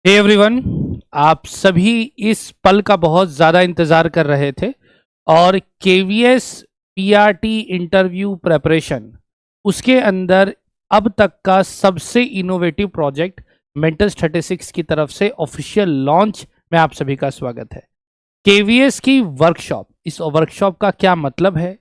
Hey everyone, आप सभी इस पल का बहुत ज़्यादा इंतज़ार कर रहे थे और केवीएस पीआरटी इंटरव्यू प्रेपरेशन उसके अंदर अब तक का सबसे इनोवेटिव प्रोजेक्ट मेंटल स्टैटिस्टिक्स की तरफ से ऑफिशियल लॉन्च में आप सभी का स्वागत है। केवीएस की वर्कशॉप, इस वर्कशॉप का क्या मतलब है,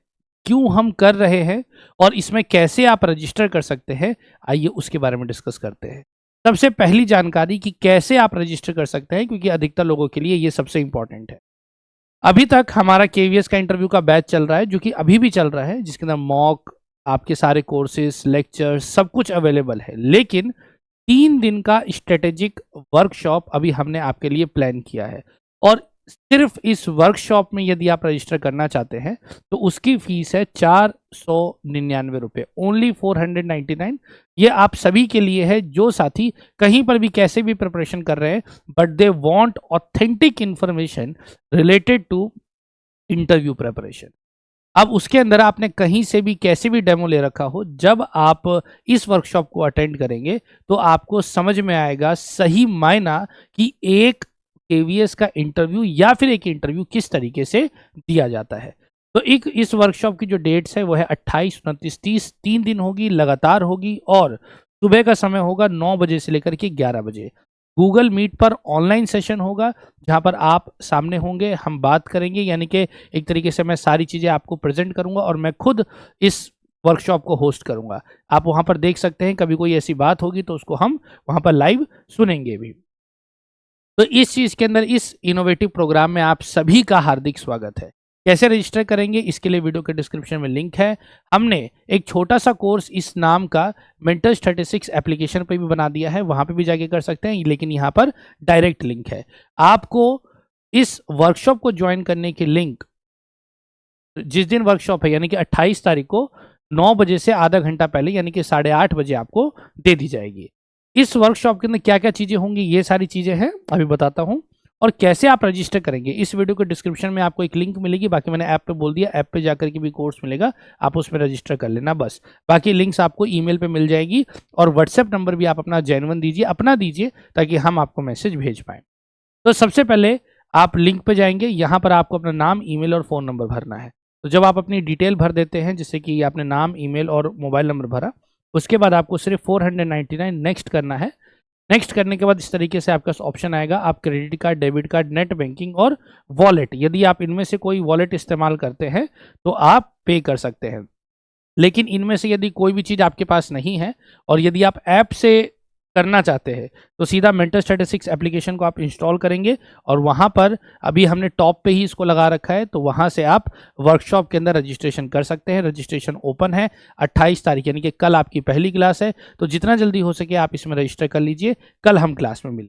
क्यों हम कर रहे हैं और इसमें कैसे आप रजिस्टर कर सकते हैं, आइए उसके बारे में डिस्कस करते हैं। सबसे पहली जानकारी कि कैसे आप रजिस्टर कर सकते हैं, क्योंकि अधिकतर लोगों के लिए ये सबसे इंपॉर्टेंट है। अभी तक हमारा केवीएस का इंटरव्यू का बैच चल रहा है, जो कि अभी भी चल रहा है, जिसके अंदर मॉक, आपके सारे कोर्सेज, लेक्चर सब कुछ अवेलेबल है। लेकिन 3 दिन का स्ट्रेटेजिक वर्कशॉप अभी हमने आपके लिए प्लान किया है और सिर्फ इस वर्कशॉप में यदि आप रजिस्टर करना चाहते हैं तो उसकी फीस है 499 रुपये, ओनली 499। ये आप सभी के लिए है जो साथी कहीं पर भी कैसे भी प्रिपरेशन कर रहे हैं but they want authentic information related to interview preparation. अब उसके अंदर आपने कहीं से भी कैसे भी डेमो ले रखा हो, जब आप इस वर्कशॉप को अटेंड करेंगे तो आपको समझ में आएगा सही मायना कि एक केवीएस का इंटरव्यू या फिर एक इंटरव्यू किस तरीके से दिया जाता है। तो एक इस वर्कशॉप की जो डेट्स है वो है 28, 29, 30, 3 दिन होगी, लगातार होगी और सुबह का समय होगा 9 बजे से लेकर के 11 बजे। गूगल मीट पर ऑनलाइन सेशन होगा जहां पर आप सामने होंगे, हम बात करेंगे, यानी कि एक तरीके से मैं सारी चीज़ें आपको प्रेजेंट करूंगा और मैं खुद इस वर्कशॉप को होस्ट करूंगा। आप वहां पर देख सकते हैं, कभी कोई ऐसी बात होगी तो उसको हम वहां पर लाइव सुनेंगे भी। तो इस चीज़ के अंदर, इस इनोवेटिव प्रोग्राम में आप सभी का हार्दिक स्वागत है। कैसे रजिस्टर करेंगे इसके लिए वीडियो के डिस्क्रिप्शन में लिंक है। हमने एक छोटा सा कोर्स इस नाम का मेंटल स्टैटिस्टिक्स एप्लीकेशन पे भी बना दिया है, वहां पे भी जाके कर सकते हैं, लेकिन यहाँ पर डायरेक्ट लिंक है। आपको इस वर्कशॉप को ज्वाइन करने की लिंक जिस दिन वर्कशॉप है यानी कि 28 तारीख को 9 बजे से आधा घंटा पहले यानी कि 8:30 बजे आपको दे दी जाएगी। इस वर्कशॉप के अंदर क्या क्या चीज़ें होंगी, ये सारी चीज़ें हैं, अभी बताता हूँ। और कैसे आप रजिस्टर करेंगे, इस वीडियो के डिस्क्रिप्शन में आपको एक लिंक मिलेगी, बाकी मैंने ऐप पे बोल दिया, ऐप पे जाकर के भी कोर्स मिलेगा, आप उसमें रजिस्टर कर लेना बस। बाकी लिंक्स आपको ईमेल पे मिल जाएगी और व्हाट्सएप नंबर भी आप अपना जेन्युइन दीजिए, अपना दीजिए, ताकि हम आपको मैसेज भेज पाएँ। तो सबसे पहले आप लिंक पे जाएंगे, यहाँ पर आपको अपना नाम, ईमेल और फ़ोन नंबर भरना है। तो जब आप अपनी डिटेल भर देते हैं, जैसे कि आपने नाम, ईमेल और मोबाइल नंबर भरा, उसके बाद आपको सिर्फ 499 नेक्स्ट करना है। नेक्स्ट करने के बाद इस तरीके से आपका ऑप्शन आएगा, आप credit card, debit card, net banking और वॉलेट, यदि आप इनमें से कोई वॉलेट इस्तेमाल करते हैं तो आप पे कर सकते हैं। लेकिन इनमें से यदि कोई भी चीज़ आपके पास नहीं है और यदि आप ऐप से करना चाहते हैं तो सीधा मेंटल स्टैटिस्टिक्स एप्लीकेशन को आप इंस्टॉल करेंगे और वहाँ पर अभी हमने टॉप पे ही इसको लगा रखा है, तो वहाँ से आप वर्कशॉप के अंदर रजिस्ट्रेशन कर सकते हैं। रजिस्ट्रेशन ओपन है 28 तारीख, यानी कि कल आपकी पहली क्लास है, तो जितना जल्दी हो सके आप इसमें रजिस्टर कर लीजिए, कल हम क्लास में मिलें।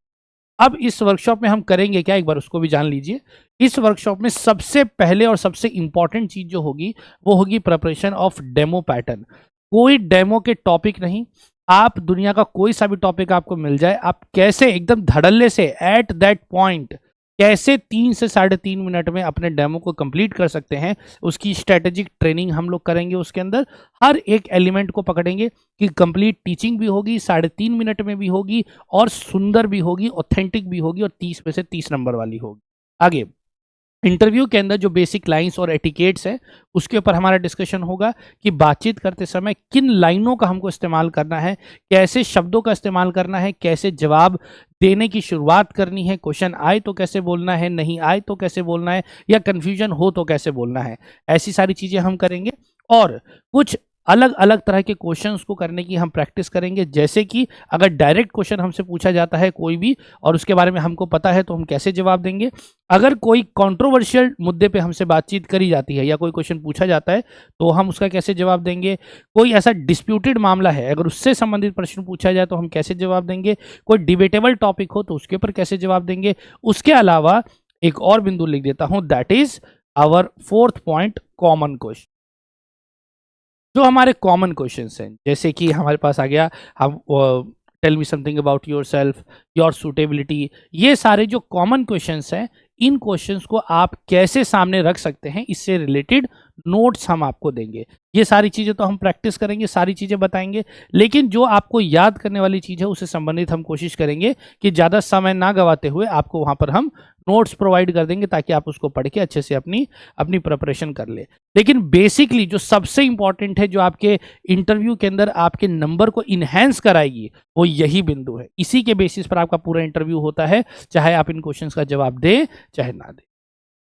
अब इस वर्कशॉप में हम करेंगे क्या, एक बार उसको भी जान लीजिए। इस वर्कशॉप में सबसे पहले और सबसे इंपॉर्टेंट चीज़ जो होगी वो होगी प्रिपरेशन ऑफ डेमो पैटर्न। कोई डेमो के टॉपिक नहीं, आप दुनिया का कोई सा भी टॉपिक आपको मिल जाए, आप कैसे एकदम धड़ल्ले से एट दैट पॉइंट कैसे 3 से 3.5 मिनट में अपने डेमो को कंप्लीट कर सकते हैं, उसकी स्ट्रेटेजिक ट्रेनिंग हम लोग करेंगे। उसके अंदर हर एक एलिमेंट को पकड़ेंगे कि कंप्लीट टीचिंग भी होगी, 3.5 मिनट में भी होगी और सुंदर भी होगी, ऑथेंटिक भी होगी और 30 में से 30 नंबर वाली होगी। आगे इंटरव्यू के अंदर जो बेसिक लाइंस और एटिकेट्स है उसके ऊपर हमारा डिस्कशन होगा कि बातचीत करते समय किन लाइनों का हमको इस्तेमाल करना है, कैसे शब्दों का इस्तेमाल करना है, कैसे जवाब देने की शुरुआत करनी है, क्वेश्चन आए तो कैसे बोलना है, नहीं आए तो कैसे बोलना है, या कन्फ्यूजन हो तो कैसे बोलना है। ऐसी सारी चीज़ें हम करेंगे और कुछ अलग अलग तरह के क्वेश्चंस को करने की हम प्रैक्टिस करेंगे। जैसे कि अगर डायरेक्ट क्वेश्चन हमसे पूछा जाता है कोई भी और उसके बारे में हमको पता है तो हम कैसे जवाब देंगे। अगर कोई कंट्रोवर्शियल मुद्दे पे हमसे बातचीत करी जाती है या कोई क्वेश्चन पूछा जाता है तो हम उसका कैसे जवाब देंगे। कोई ऐसा डिस्प्यूटेड मामला है, अगर उससे संबंधित प्रश्न पूछा जाए तो हम कैसे जवाब देंगे। कोई डिबेटेबल टॉपिक हो तो उसके ऊपर कैसे जवाब देंगे। उसके अलावा एक और बिंदु लिख देता हूँ, that is our 4th point, common question. जो हमारे कॉमन क्वेश्चंस हैं, जैसे कि हमारे पास आ गया, हम tell me something about yourself, your suitability, ये सारे जो कॉमन क्वेश्चंस हैं, इन क्वेश्चंस को आप कैसे सामने रख सकते हैं, इससे रिलेटेड नोट्स हम आपको देंगे। ये सारी चीज़ें तो हम प्रैक्टिस करेंगे, सारी चीज़ें बताएंगे, लेकिन जो आपको याद करने वाली चीज़ है उससे संबंधित हम कोशिश करेंगे कि ज़्यादा समय ना गवाते हुए आपको वहाँ पर हम नोट्स प्रोवाइड कर देंगे ताकि आप उसको पढ़ के अच्छे से अपनी अपनी प्रिपरेशन कर ले। लेकिन बेसिकली जो सबसे इंपॉर्टेंट है, जो आपके इंटरव्यू के अंदर आपके नंबर को इन्हेंस कराएगी, वो यही बिंदु है। इसी के बेसिस पर आपका पूरा इंटरव्यू होता है, चाहे आप इन क्वेश्चंस का जवाब दें चाहे ना दें।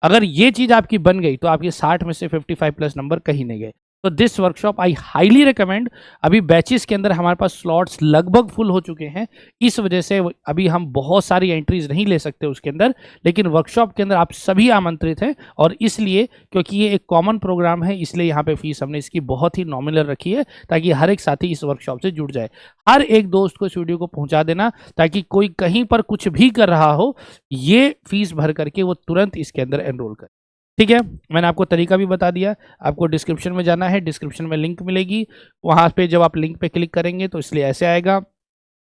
अगर ये चीज आपकी बन गई तो आपके 60 में से 55 प्लस नंबर कहीं नहीं गए। तो this workshop I highly recommend. अभी बैचेस के अंदर हमारे पास स्लॉट्स लगभग फुल हो चुके हैं, इस वजह से अभी हम बहुत सारी एंट्रीज नहीं ले सकते उसके अंदर, लेकिन वर्कशॉप के अंदर आप सभी आमंत्रित हैं। और इसलिए क्योंकि ये एक कॉमन प्रोग्राम है, इसलिए यहाँ पे फीस हमने इसकी बहुत ही नॉमिनल रखी है ताकि हर एक साथी इस वर्कशॉप से जुड़ जाए। हर एक दोस्त को इस वीडियो को पहुंचा देना ताकि कोई कहीं पर कुछ भी कर रहा हो, ये फीस भर करके वो तुरंत इसके अंदर एनरोल करे। ठीक है, मैंने आपको तरीका भी बता दिया। आपको डिस्क्रिप्शन में जाना है, डिस्क्रिप्शन में लिंक मिलेगी, वहाँ पे जब आप लिंक पे क्लिक करेंगे तो इसलिए ऐसे आएगा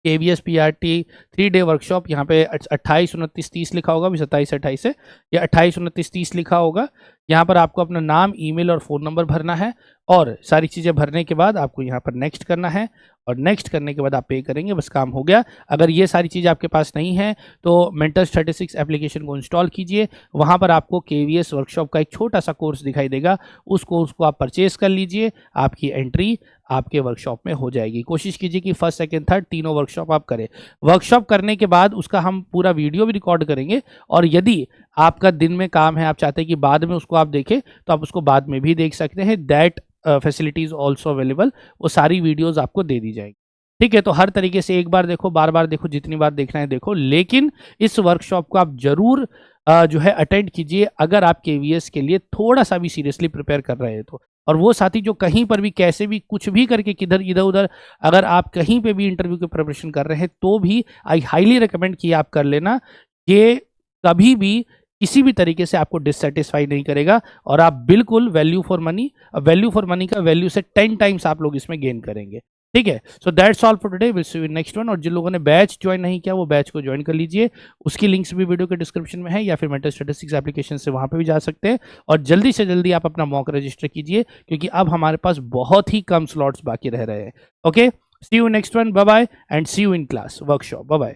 KVS PRT 3 डे वर्कशॉप। यहाँ पे 28, 29, 30 लिखा होगा, अभी 27, 28 है, या 28, 29, 30 लिखा होगा। यहाँ पर आपको अपना नाम, ईमेल और फ़ोन नंबर भरना है, और सारी चीज़ें भरने के बाद आपको यहाँ पर नेक्स्ट करना है, और नेक्स्ट करने के बाद आप पे करेंगे, बस काम हो गया। अगर ये सारी चीज़ें आपके पास नहीं है तो मेंटर स्टैटिस्टिक्स एप्लीकेशन को इंस्टॉल कीजिए। वहाँ पर आपको KVS वर्कशॉप का एक छोटा सा कोर्स दिखाई देगा, उस कोर्स को आप परचेज कर लीजिए, आपकी एंट्री आपके वर्कशॉप में हो जाएगी। कोशिश कीजिए कि फर्स्ट, सेकंड, थर्ड तीनों वर्कशॉप आप करें। वर्कशॉप करने के बाद उसका हम पूरा वीडियो भी रिकॉर्ड करेंगे, और यदि आपका दिन में काम है, आप चाहते हैं कि बाद में उसको आप देखें, तो आप उसको बाद में भी देख सकते हैं। That facility is also available. वो सारी वीडियोज़ आपको दे दी जाएगी। ठीक है, तो हर तरीके से एक बार देखो, बार बार देखो, जितनी बार देखना है देखो, लेकिन इस वर्कशॉप को आप जरूर जो है अटेंड कीजिए अगर आप KVS के लिए थोड़ा सा भी सीरियसली प्रिपेयर कर रहे हैं तो। और वो साथी जो कहीं पर भी कैसे भी कुछ भी करके किधर इधर उधर, अगर आप कहीं पे भी इंटरव्यू की प्रिपरेशन कर रहे हैं तो भी आई हाईली रिकमेंड कि आप कर लेना। ये कभी भी किसी भी तरीके से आपको डिससेटिस्फाई नहीं करेगा, और आप बिल्कुल वैल्यू फॉर मनी का वैल्यू से 10 टाइम्स आप लोग इसमें गेन करेंगे। ठीक है, so that's all for today, will see you next one. और जिन लोगों ने बैच ज्वाइन नहीं किया वो बैच को ज्वाइन कर लीजिए, उसकी लिंक्स भी वीडियो के डिस्क्रिप्शन में है, या फिर मेंटर स्टैटिस्टिक्स एप्लीकेशन से वहां पे भी जा सकते हैं। और जल्दी से जल्दी आप अपना मॉक रजिस्टर कीजिए, क्योंकि अब हमारे पास बहुत ही कम स्लॉट्स बाकी रह रहे हैं। Okay, see you next one, bye bye, and see you in class workshop, bye bye.